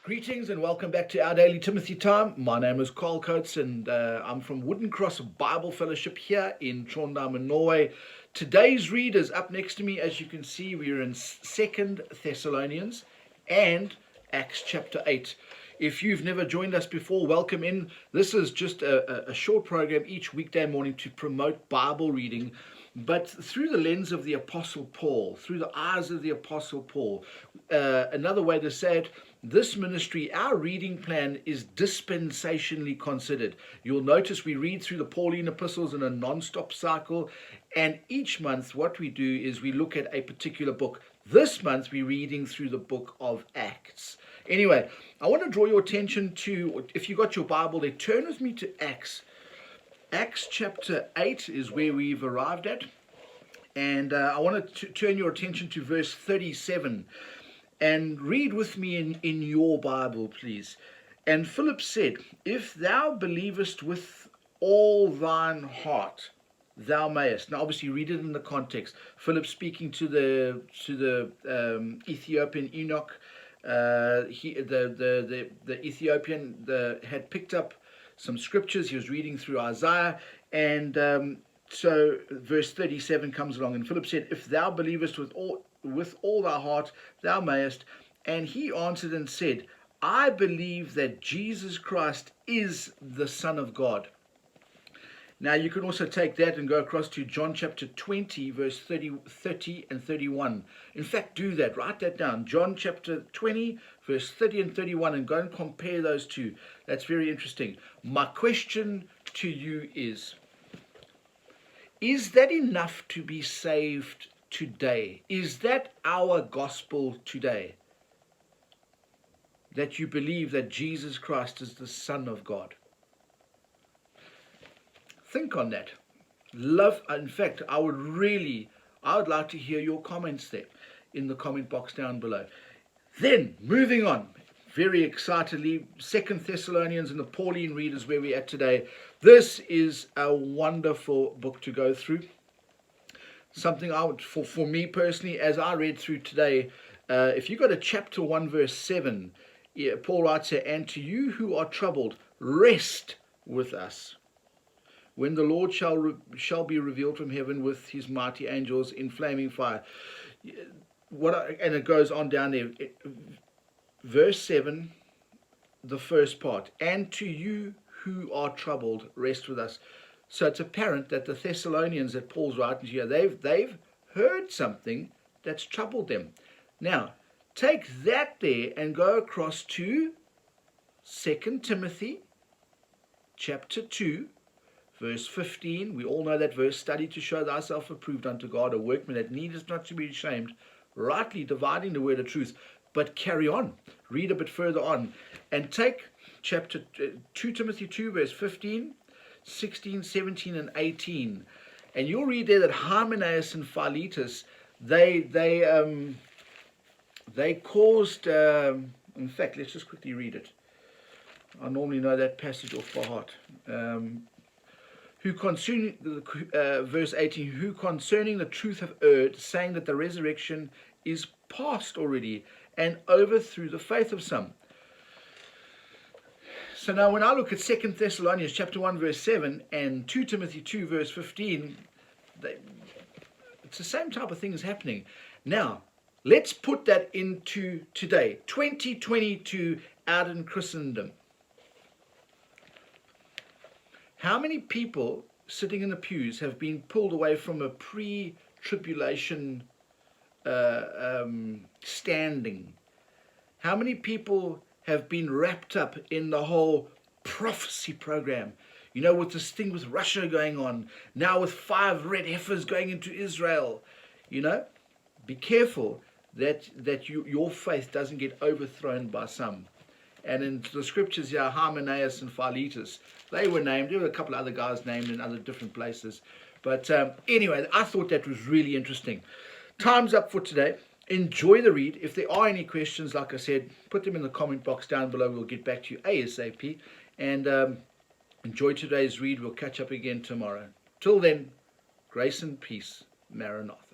Greetings and welcome back to our Daily Timothy Time. My name is Carl Coates and I'm from Wooden Cross Bible Fellowship here in Trondheim in Norway. Today's read is up next to me. As you can see, we're in 2 Thessalonians and Acts chapter 8. If you've never joined us before, welcome in. This is just a short program each weekday morning to promote Bible reading, but through the lens of the Apostle Paul, through the eyes of the Apostle Paul. Another way to say it, this ministry, our reading plan is dispensationally considered. You'll notice we read through the Pauline epistles in a non-stop cycle, and each month what we do is we look at a particular book. This month we're reading through the book of Acts. Anyway, I want to draw your attention to, if you got your Bible there, turn with me to Acts. Acts chapter 8 is where we've arrived at. And I want to turn your attention to verse 37. And read with me in your Bible, please. And Philip said, if thou believest with all thine heart, thou mayest. Now, obviously, read it in the context. Philip speaking to the Ethiopian eunuch. The Ethiopian had picked up some scriptures. He was reading through Isaiah, and so verse 37 comes along, and Philip said, if thou believest with all thy heart, thou mayest. And he answered and said, I believe that Jesus Christ is the Son of God. Now you can also take that and go across to John chapter 20, verse 30 and 31. In fact, do that. Write that down. John chapter 20, verse 30 and 31, and go and compare those two. That's very interesting. My question to you is that enough to be saved today? Is that our gospel today? That you believe that Jesus Christ is the Son of God? Think on that. In fact, I would like to hear your comments there in the comment box down below. Then, moving on, very excitedly, 2 Thessalonians and the Pauline read is where we're at today. This is a wonderful book to go through. Something I would, for me personally, as I read through today, if you go to chapter 1, verse 7, Paul writes here, and to you who are troubled, rest with us, when the Lord shall be revealed from heaven with his mighty angels in flaming fire. And it goes on down there. Verse 7, the first part, and to you who are troubled, rest with us. So it's apparent that the Thessalonians that Paul's writing here, they've heard something that's troubled them. Now, take that there and go across to 2 Timothy chapter 2, verse 15. We all know that verse, study to show thyself approved unto God, a workman that needeth not to be ashamed, rightly dividing the word of truth. But carry on, read a bit further on, and take chapter 2 Timothy 2, verse 15, 16, 17, and 18. And you'll read there that Hymenaeus and Philetus, they caused, in fact, let's just quickly read it. I normally know that passage off by heart. Verse 18, who concerning the truth have erred, saying that the resurrection is past already, and overthrew the faith of some. So now when I look at 2 Thessalonians chapter 1 verse 7 and 2 Timothy 2 verse 15, it's the same type of thing is happening. Now, let's put that into today, 2022, out in Christendom. How many people sitting in the pews have been pulled away from a pre-tribulation standing? How many people have been wrapped up in the whole prophecy program? You know, with this thing with Russia going on, now with 5 red heifers going into Israel. You know, be careful that your faith doesn't get overthrown by some. And in the scriptures here, Hymenaeus and Philetus, they were named. There were a couple of other guys named in other different places. But anyway, I thought that was really interesting. Time's up for today. Enjoy the read. If there are any questions, like I said, put them in the comment box down below. We'll get back to you ASAP. And enjoy today's read. We'll catch up again tomorrow. Till then, grace and peace. Maranatha.